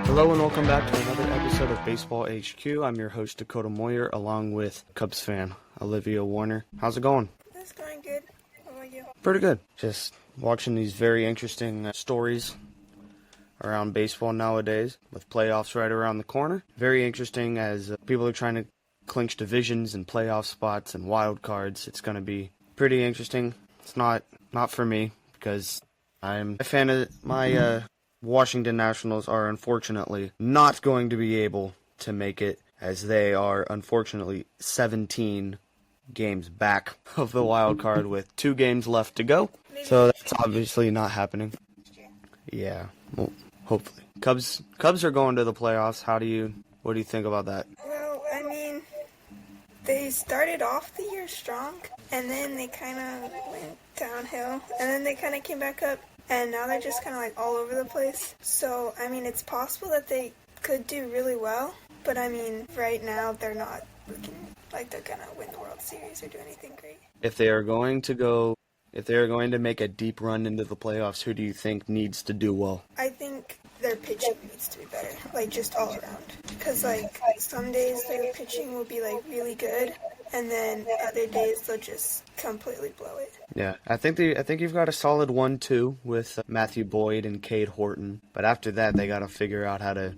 Hello and welcome back to another episode of Baseball HQ. I'm your host, Dakota Moyer, along with Cubs fan, Olivia Warner. How's it going? It's going good. How about you? Pretty good. Just watching these very interesting stories around baseball nowadays, with playoffs right around the corner. Very interesting as people are trying to clinch divisions and playoff spots and wild cards. It's going to be pretty interesting. It's not for me because I'm a fan of my Washington Nationals are unfortunately not going to be able to make it, as they are unfortunately 17 games back of the wild card with 2 games left to go. So that's obviously not happening. Yeah, well, hopefully. Cubs are going to the playoffs. What do you think about that? Well, I mean, they started off the year strong, and then they kind of went downhill, and then they kind of came back up, and now they're just kind of like all over the place. So, I mean, it's possible that they could do really well, but I mean, right now they're not looking like they're going to win the World Series or do anything great. If they are going to make a deep run into the playoffs, who do you think needs to do well? I think their pitching needs to be better, like just all around. Because like some days their pitching will be like really good, and then other days they'll just completely blow it. Yeah, I think you've got a solid 1-2 with Matthew Boyd and Cade Horton, but after that they got to figure out how to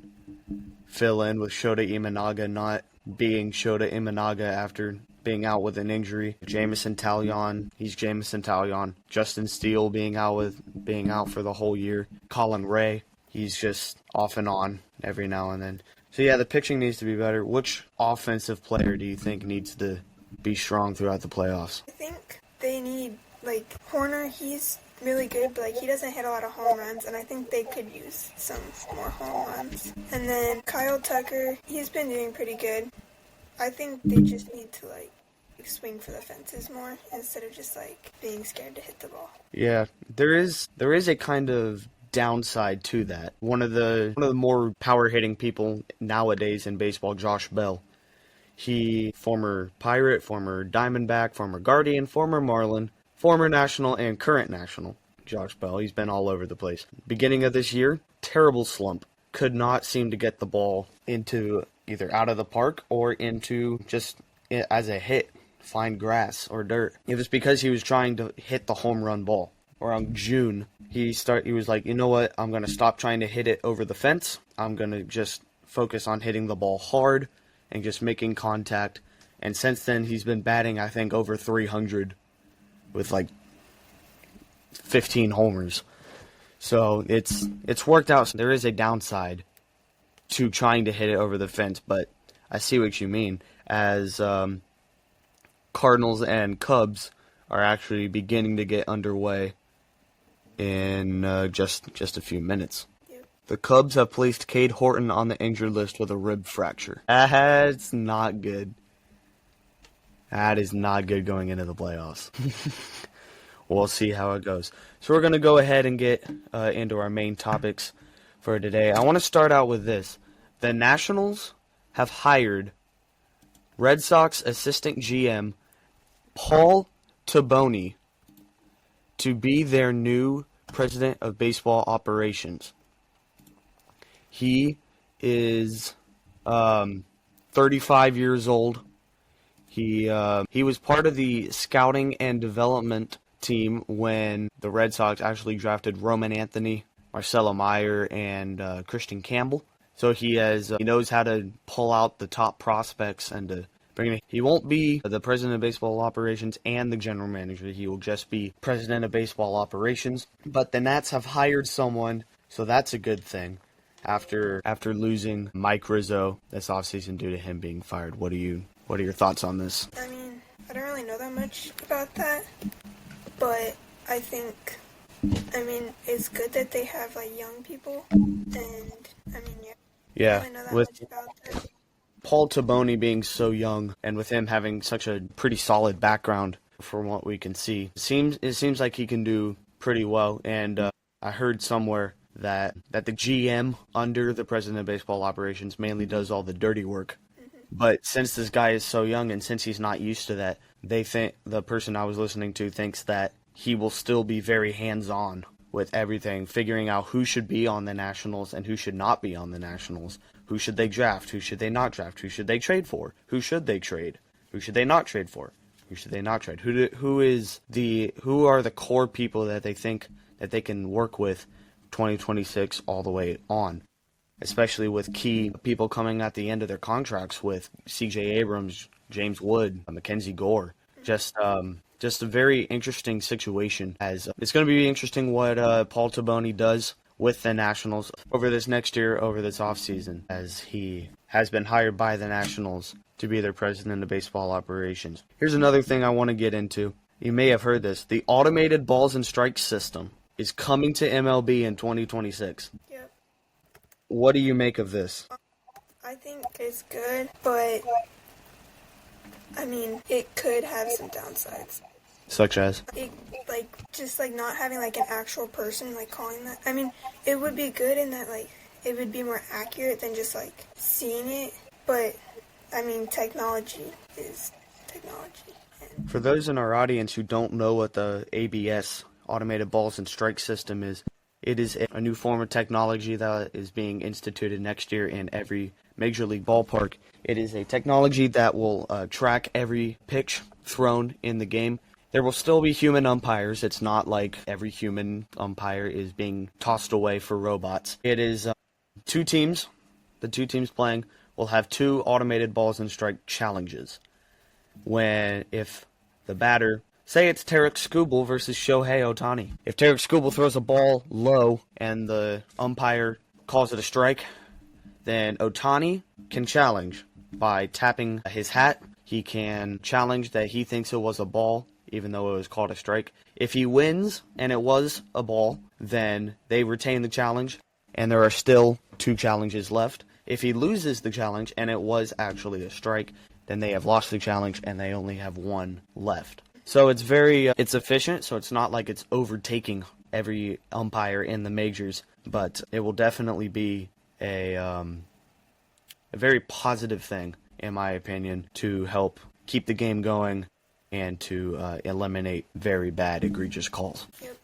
fill in with Shota Imanaga not being Shota Imanaga after being out with an injury. Jameson Taillon, he's Jameson Taillon. Justin Steele being out for the whole year. Colin Ray, he's just off and on every now and then. So yeah, the pitching needs to be better. Which offensive player do you think needs to be strong throughout the playoffs? I think they need, like, Horner, he's really good, but like he doesn't hit a lot of home runs, and I think they could use some more home runs. And then Kyle Tucker, he's been doing pretty good. I think they just need to like swing for the fences more instead of just like being scared to hit the ball. Yeah, there is a kind of downside to that. One of the more power hitting people nowadays in baseball, Josh Bell. He former Pirate, former Diamondback, former Guardian, former Marlin, former National and current National. Josh Bell, he's been all over the place. Beginning of this year, terrible slump. Could not seem to get the ball into either out of the park or into just as a hit, find grass or dirt. It was because he was trying to hit the home run ball. Around June, he was like, you know what, I'm going to stop trying to hit it over the fence. I'm going to just focus on hitting the ball hard and just making contact. And since then, he's been batting, I think, over 300 with like 15 homers. So it's worked out. So there is a downside to trying to hit it over the fence, but I see what you mean. As Cardinals and Cubs are actually beginning to get underway in just a few minutes. Yep. The Cubs have placed Cade Horton on the injured list with a rib fracture. That's not good. That is not good going into the playoffs. We'll see how it goes. So we're going to go ahead and get into our main topics for today. I want to start out with this. The Nationals have hired Red Sox assistant GM Paul Tobani to be their new president of baseball operations. He is 35 years old. He was part of the scouting and development team when the Red Sox actually drafted Roman Anthony, Marcelo Moyer, and Christian Campbell. So he knows how to pull out the top prospects and to bring in. He won't be the president of baseball operations and the general manager. He will just be president of baseball operations. But the Nats have hired someone, so that's a good thing. After losing Mike Rizzo this offseason due to him being fired, what are your thoughts on this? I mean, I don't really know that much about that, but I think, it's good that they have, like, young people, and, Yeah, I don't really know that with much about that. Paul Tobani being so young, and with him having such a pretty solid background from what we can see, it seems like he can do pretty well, and I heard somewhere that the GM under the president of baseball operations mainly does all the dirty work. But since this guy is so young and since he's not used to that, they think the person I was listening to thinks that he will still be very hands-on with everything, figuring out who should be on the Nationals and who should not be on the Nationals. Who should they draft? Who should they not draft? Who should they trade for? Who should they trade? Who should they not trade for? Who should they not trade? Who are the core people that they think that they can work with 2026 all the way on? Especially with key people coming at the end of their contracts with C.J. Abrams, James Wood, Mackenzie Gore. Just a very interesting situation. As it's going to be interesting what Paul Tobani does with the Nationals over this next year, over this offseason, as he has been hired by the Nationals to be their president of baseball operations. Here's another thing I want to get into. You may have heard this. The automated balls and strikes system is coming to MLB in 2026. Yep. What do you make of this? I think it's good, but I mean, it could have some downsides. Such as? Just not having, an actual person, calling that. I mean, it would be good in that, it would be more accurate than just, seeing it. But, I mean, technology is technology. For those in our audience who don't know what the ABS, Automated Balls and Strike System is, it is a new form of technology that is being instituted next year in every Major League ballpark. It is a technology that will track every pitch thrown in the game. There will still be human umpires. It's not like every human umpire is being tossed away for robots. It is two teams. The two teams playing will have two automated balls and strike challenges. If the batter, say it's Tarek Skubal versus Shohei Ohtani. If Tarek Skubal throws a ball low and the umpire calls it a strike, then Ohtani can challenge by tapping his hat. He can challenge that he thinks it was a ball, even though it was called a strike. If he wins and it was a ball, then they retain the challenge, and there are still two challenges left. If he loses the challenge and it was actually a strike, then they have lost the challenge and they only have one left. So it's it's efficient, so it's not like it's overtaking every umpire in the majors, but it will definitely be a very positive thing, in my opinion, to help keep the game going and to eliminate very bad, egregious calls. Yep.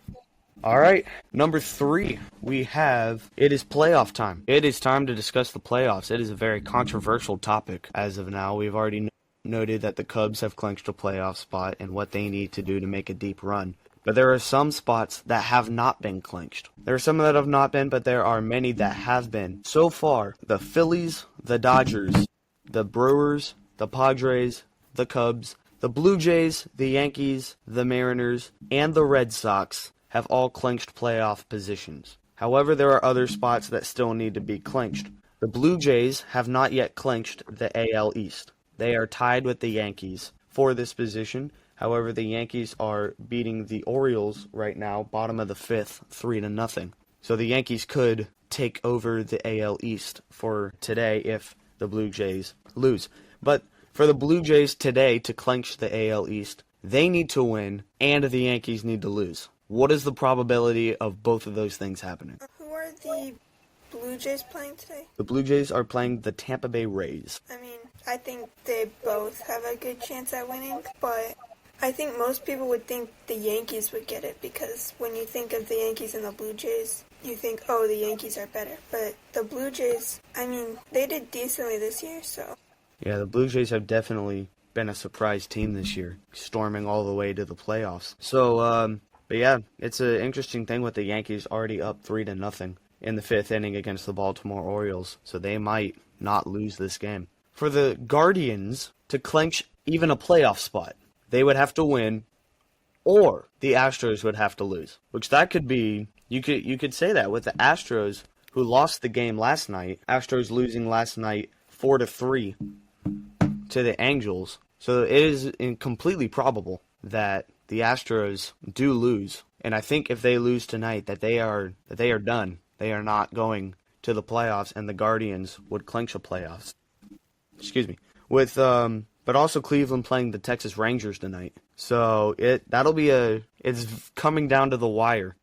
All right, number 3, it is playoff time. It is time to discuss the playoffs. It is a very controversial topic as of now. We've already noted that the Cubs have clinched a playoff spot and what they need to do to make a deep run. But there are some spots that have not been clinched. There are some that have not been, but there are many that have been. So far, the Phillies, the Dodgers, the Brewers, the Padres, the Cubs, the Blue Jays, the Yankees, the Mariners, and the Red Sox have all clinched playoff positions. However, there are other spots that still need to be clinched. The Blue Jays have not yet clinched the AL East. They are tied with the Yankees for this position. However, the Yankees are beating the Orioles right now, bottom of the 5th, 3-0. So the Yankees could take over the AL East for today if the Blue Jays lose. But for the Blue Jays today to clinch the AL East, they need to win and the Yankees need to lose. What is the probability of both of those things happening? Who are the Blue Jays playing today? The Blue Jays are playing the Tampa Bay Rays. I mean, I think they both have a good chance at winning, but I think most people would think the Yankees would get it because when you think of the Yankees and the Blue Jays, you think, oh, the Yankees are better. But the Blue Jays, I mean, they did decently this year, so. Yeah, the Blue Jays have definitely been a surprise team this year, storming all the way to the playoffs. So, but yeah, it's an interesting thing with the Yankees already up 3-0 in the 5th inning against the Baltimore Orioles, so they might not lose this game. For the Guardians to clinch even a playoff spot, they would have to win, or the Astros would have to lose. Which that could be, you could say that with the Astros, who lost the game last night. Astros losing last night 4-3 to the Angels. So it is completely probable that the Astros do lose. And I think if they lose tonight, that they are done. They are not going to the playoffs, and the Guardians would clinch a playoffs. Excuse me. But also Cleveland playing the Texas Rangers tonight. So it's coming down to the wire.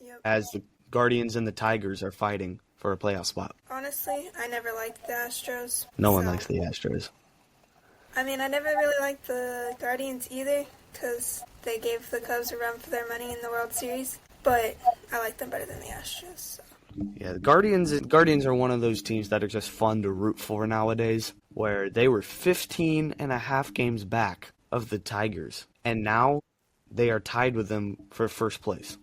Yep. As the Guardians and the Tigers are fighting for a playoff spot. Honestly, I never liked the Astros. No one likes the Astros. I mean, I never really liked the Guardians either because they gave the Cubs a run for their money in the World Series. but I like them better than the Astros. So. Yeah, the Guardians are one of those teams that are just fun to root for nowadays, where they were 15 and a half games back of the Tigers, and now they are tied with them for first place,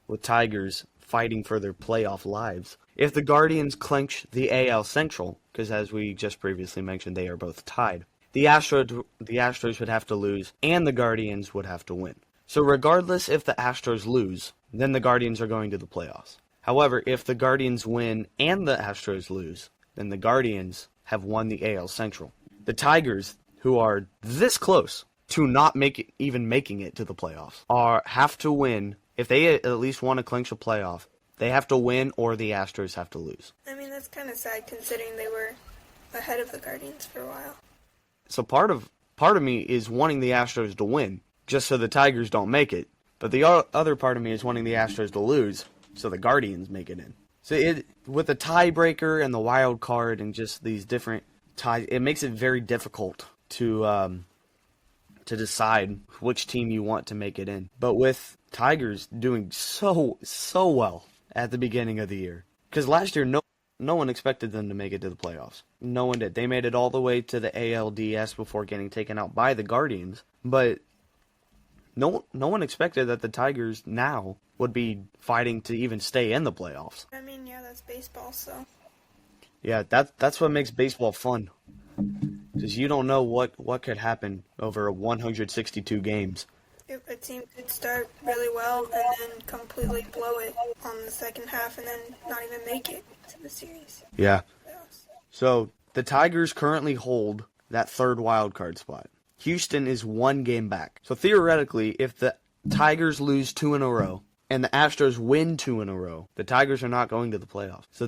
with Tigers fighting for their playoff lives. If the Guardians clinch the AL Central, because as we just previously mentioned, they are both tied, the Astros would have to lose, and the Guardians would have to win. So regardless if the Astros lose, then the Guardians are going to the playoffs. However, if the Guardians win and the Astros lose, then the Guardians have won the AL Central. The Tigers, who are this close to not making it to the playoffs, have to win. If they at least want to clinch a playoff, they have to win or the Astros have to lose. I mean, that's kind of sad considering they were ahead of the Guardians for a while. So part of me is wanting the Astros to win, just so the Tigers don't make it. But the other part of me is wanting the Astros to lose, so the Guardians make it in. So with the tiebreaker and the wild card and just these different ties, it makes it very difficult to decide which team you want to make it in. But with Tigers doing so well at the beginning of the year, because last year no one expected them to make it to the playoffs. No one did. They made it all the way to the ALDS before getting taken out by the Guardians, but no one expected that the Tigers now would be fighting to even stay in the playoffs. I mean, yeah, that's baseball, so. Yeah, that's what makes baseball fun. Because you don't know what could happen over 162 games. If a team could start really well and then completely blow it on the second half and then not even make it to the series. Yeah. So the Tigers currently hold that third wild card spot. Houston is 1 game back. So theoretically, if the Tigers lose 2 in a row and the Astros win 2 in a row, the Tigers are not going to the playoffs. So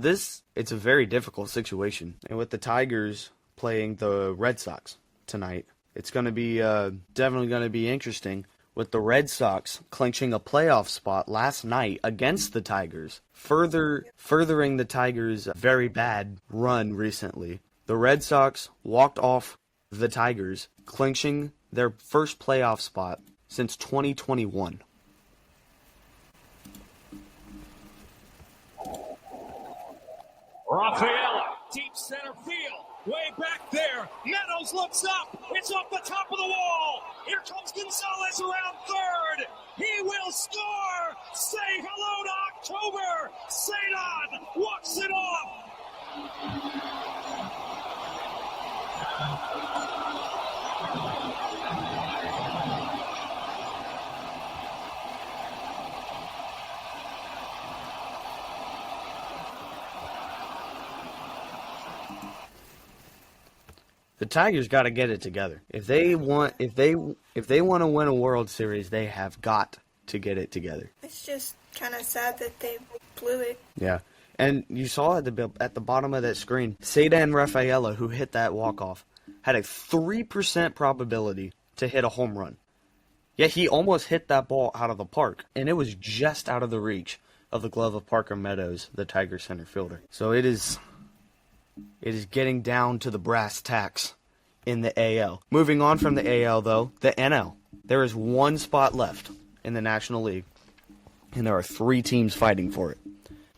it's a very difficult situation. And with the Tigers playing the Red Sox tonight, it's going to be definitely going to be interesting, with the Red Sox clinching a playoff spot last night against the Tigers, furthering the Tigers' very bad run recently. The Red Sox walked off the Tigers, clinching their first playoff spot since 2021. Rafaela, deep center field, way back there. Meadows looks up. It's off the top of the wall. Here comes Gonzalez around third. He will score. Say hello to October. Cedon walks it off. The Tigers got to get it together. If they want to win a World Series, they have got to get it together. It's just kind of sad that they blew it. Yeah. And you saw at the bottom of that screen, Cedon Rafaela, who hit that walk-off, had a 3% probability to hit a home run. Yet he almost hit that ball out of the park, and it was just out of the reach of the glove of Parker Meadows, the Tigers center fielder. So it is getting down to the brass tacks in the AL. Moving on from the AL, though, the NL. There is 1 spot left in the National League, and there are 3 teams fighting for it.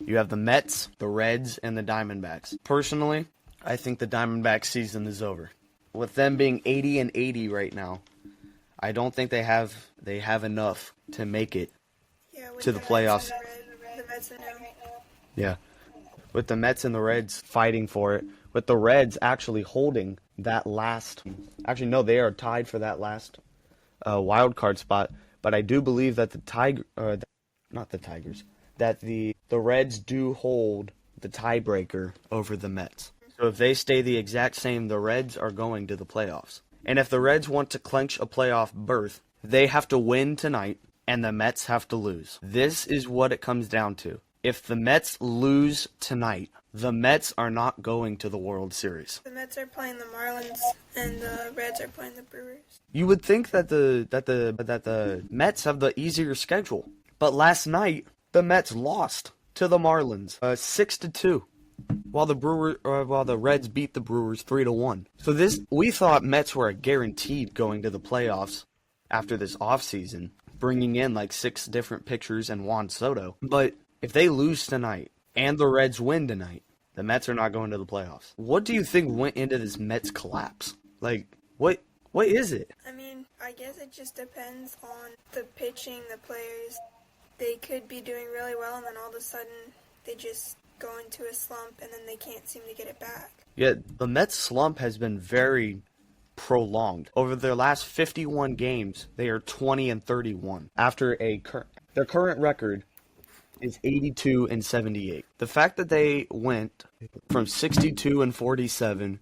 You have the Mets, the Reds, and the Diamondbacks. Personally, I think the Diamondbacks season is over. With them being 80-80 right now, I don't think they have enough to make it to the playoffs. The Mets and Yeah. With the Mets and the Reds fighting for it, with the Reds actually holding that last. Actually, no, they are tied for that last wild card spot. But I do believe that that the Reds do hold the tiebreaker over the Mets. So if they stay the exact same, the Reds are going to the playoffs. And if the Reds want to clinch a playoff berth, they have to win tonight, and the Mets have to lose. This is what it comes down to. If the Mets lose tonight, the Mets are not going to the World Series. The Mets are playing the Marlins, and the Reds are playing the Brewers. You would think that the Mets have the easier schedule, but last night the Mets lost to the Marlins 6-2, while the Reds beat the Brewers 3-1. So we thought Mets were guaranteed going to the playoffs after this offseason. bringing in like 6 different pitchers and Juan Soto. But if they lose tonight and the Reds win tonight, the Mets are not going to the playoffs. What do you think went into this Mets collapse? Like, what is it? I mean, I guess it just depends on the pitching, the players. They could be doing really well, and then all of a sudden they just go into a slump, and then they can't seem to get it back. Yeah, the Mets slump has been very prolonged. Over their last 51 games, they are 20-31. After their current record is 82-78. The fact that they went from 62-47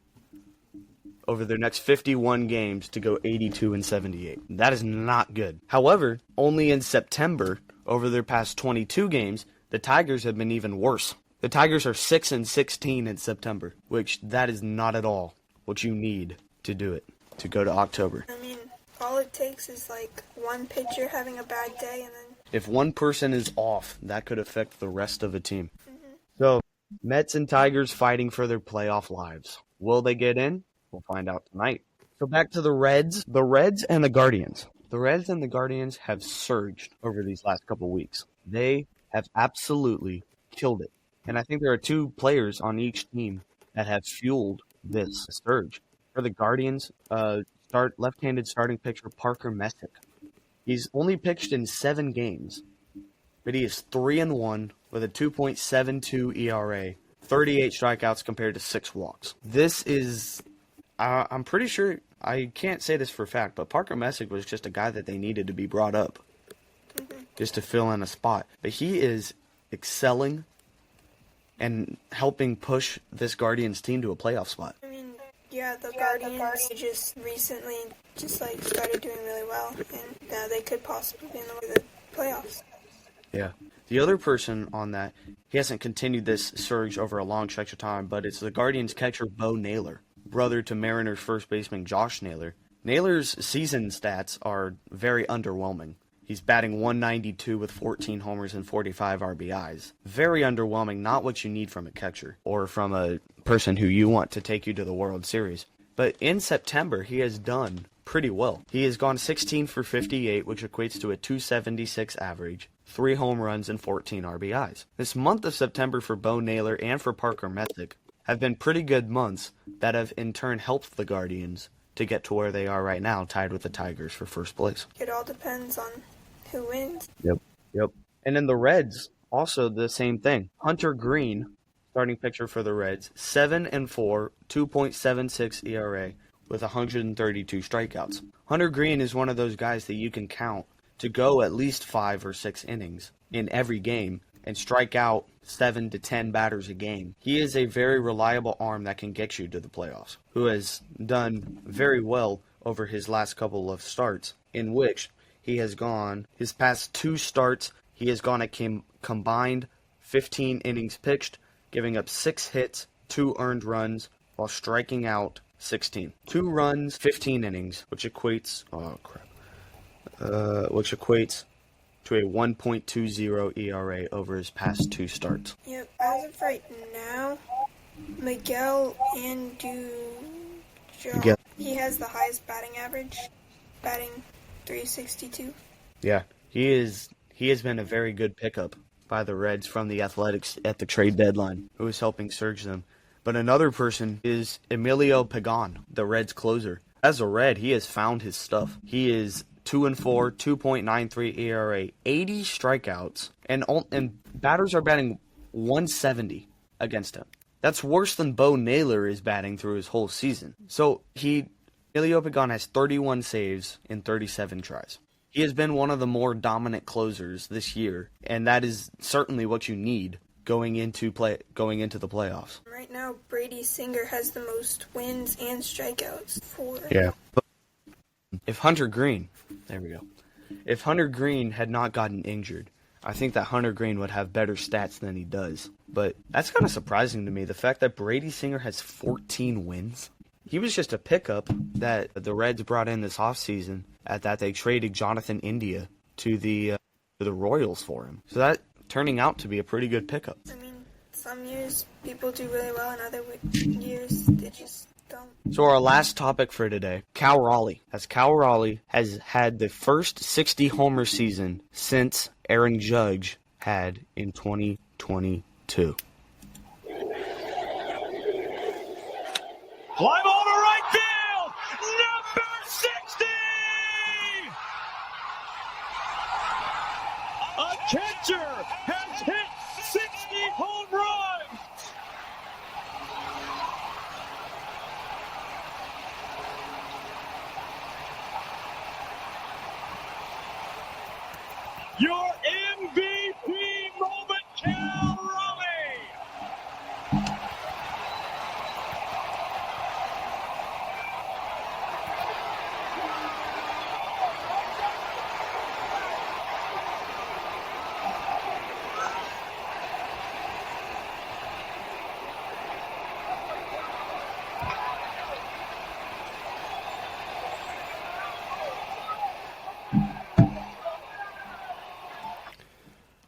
over their next 51 games to go 82-78. That is not good. However, only in September, over their past 22 games, the Tigers have been even worse. The Tigers are 6-16 in September, which that is not at all what you need to do it, to go to October. I mean, all it takes is like one pitcher having a bad day, and then if one person is off, that could affect the rest of the team. So, Mets and Tigers fighting for their playoff lives. Will they get in? We'll find out tonight. So back to the Reds. The Reds and the Guardians. The Reds and the Guardians have surged over these last couple weeks. They have absolutely killed it. And I think there are 2 players on each team that have fueled this surge. For the Guardians, left-handed starting pitcher Parker Messick. He's only pitched in 7 games, but he is 3-1 with a 2.72 ERA, 38 strikeouts compared to 6 walks. This is, I'm pretty sure, I can't say this for a fact, but Parker Messick was just a guy that they needed to be brought up just to fill in a spot. But he is excelling and helping push this Guardians team to a playoff spot. I mean, yeah, the Guardians just recently started doing really well, and now they could possibly be in the playoffs. Yeah. The other person on that, he hasn't continued this surge over a long stretch of time, but it's the Guardians catcher Bo Naylor, brother to Mariners first baseman Josh Naylor. Naylor's season stats are very underwhelming. He's batting .192 with 14 homers and 45 RBIs. Very underwhelming, not what you need from a catcher or from a person who you want to take you to the World Series. But in September, he has done pretty well. He has gone 16 for 58, which equates to a .276 average, 3 home runs, and 14 RBIs. This month of September for Bo Naylor and for Parker Messick have been pretty good months that have in turn helped the Guardians to get to where they are right now, tied with the Tigers for first place. It all depends on who wins. Yep. And in the Reds, also the same thing. Hunter Green, starting pitcher for the Reds, 7-4, 2.76 ERA with 132 strikeouts. Hunter Green is one of those guys that you can count to go at least 5 or 6 innings in every game and strike out 7 to 10 batters a game. He is a very reliable arm that can get you to the playoffs, who has done very well over his last couple of starts, in which he has gone, his past 2 starts, he has gone a combined 15 innings pitched, giving up 6 hits, 2 earned runs, while striking out 16. 2 runs, 15 innings, which equates, to a 1.20 ERA over his past 2 starts. Yep, as of right now, Miguel Andujar, he has the highest batting average, batting .362. Yeah, he has been a very good pickup by the Reds from the Athletics at the trade deadline, who is helping surge them. But another person is Emilio Pagan, the Reds closer. As a Red, he has found his stuff. He is 2-4, 2.93 ERA, 80 strikeouts, and batters are batting .170 against him. That's worse than Bo Naylor is batting through his whole season. So Emilio Pagan has 31 saves in 37 tries. He has been one of the more dominant closers this year, and that is certainly what you need going into the playoffs. Right now, Brady Singer has the most wins and strikeouts for. Yeah. If Hunter Green had not gotten injured, I think that Hunter Green would have better stats than he does. But that's kind of surprising to me, the fact that Brady Singer has 14 wins. He was just a pickup that the Reds brought in this offseason at that they traded Jonathan India to the Royals for him. So that turning out to be a pretty good pickup. I mean, some years people do really well, and other years they just don't. So our last topic for today, Cal Raleigh. As Cal Raleigh has had the first 60-homer season since Aaron Judge had in 2022. Fly ball to right field, number 60! A catcher has hit 60 home runs! Your MVP moment, Cal Raleigh!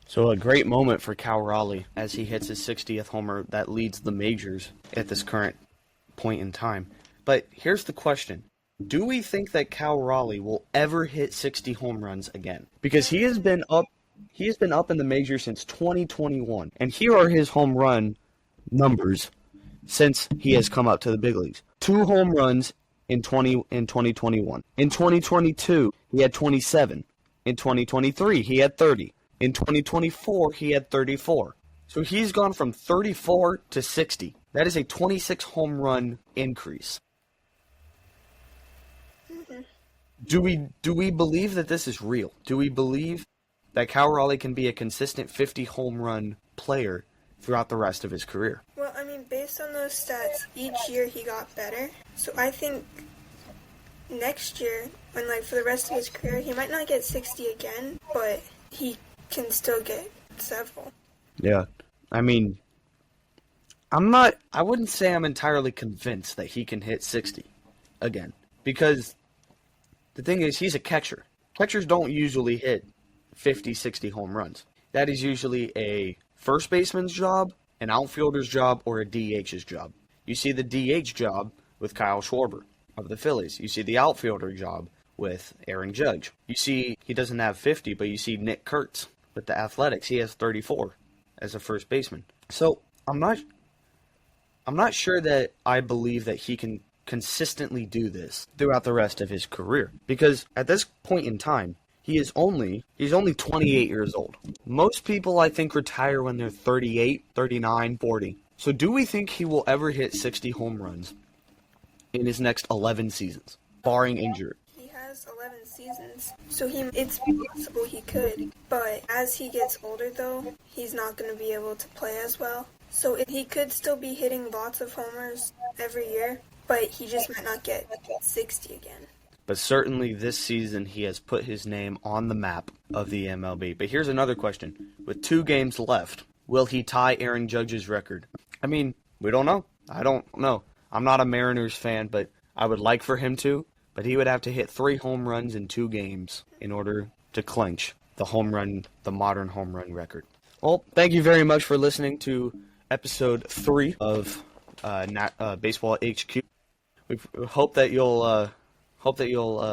So a great moment for Cal Raleigh as he hits his 60th homer that leads the majors at this current point in time. But here's the question. Do we think that Cal Raleigh will ever hit 60 home runs again? Because he has been up in the majors since 2021. And here are his home run numbers since he has come up to the big leagues. 2 home runs in 2021. In 2022, he had 27. In 2023, he had 30. In 2024, he had 34. So he's gone from 34 to 60. That is a 26 home run increase. Do we believe that this is real? Do we believe that Cal Raleigh can be a consistent 50 home run player throughout the rest of his career? Well, I mean, based on those stats, each year he got better. So I think next year, when for the rest of his career, he might not get 60 again, but he can still get several. Yeah. I mean, I wouldn't say I'm entirely convinced that he can hit 60 again. Because the thing is, he's a catcher. Catchers don't usually hit 50, 60 home runs. That is usually a first baseman's job, an outfielder's job, or a DH's job. You see the DH job with Kyle Schwarber of the Phillies. You see the outfielder job with Aaron Judge. You see he doesn't have 50, but you see Nick Kurtz with the Athletics. He has 34 as a first baseman. So I'm not sure that I believe that he can consistently do this throughout the rest of his career. Because at this point in time, he's only 28 years old. Most people, I think, retire when they're 38, 39, 40. So do we think he will ever hit 60 home runs in his next 11 seasons, barring injury? He has 11 seasons, so it's possible he could. But as he gets older, though, he's not going to be able to play as well. So he could still be hitting lots of homers every year, but he just might not get 60 again. But certainly this season he has put his name on the map of the MLB. But here's another question. With 2 games left, will he tie Aaron Judge's record? I mean, we don't know. I don't know. I'm not a Mariners fan, but I would like for him to. But he would have to hit 3 home runs in 2 games in order to clinch the modern home run record. Well, thank you very much for listening to episode 3 of Baseball HQ. We hope that you'll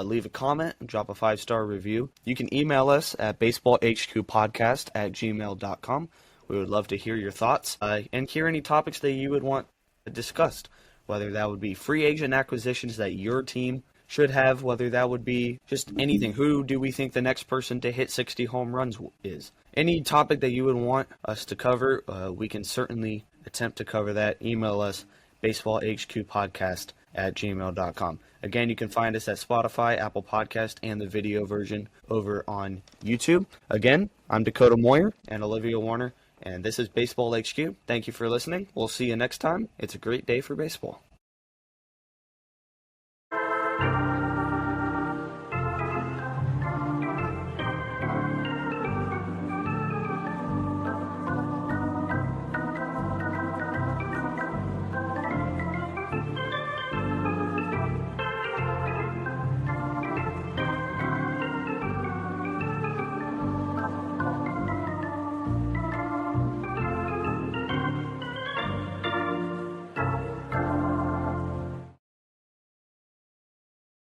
leave a comment and drop a 5-star review. You can email us at baseballhqpodcast@gmail.com. We would love to hear your thoughts and hear any topics that you would want discussed, whether that would be free agent acquisitions that your team should have, whether that would be just anything. Who do we think the next person to hit 60 home runs is? Any topic that you would want us to cover, we can certainly attempt to cover that. Email us, baseballhqpodcast@gmail.com. Again, you can find us at Spotify, Apple Podcast, and the video version over on YouTube. Again, I'm Dakota Moyer and Olivia Warner, and this is Baseball HQ. Thank you for listening. We'll see you next time. It's a great day for baseball.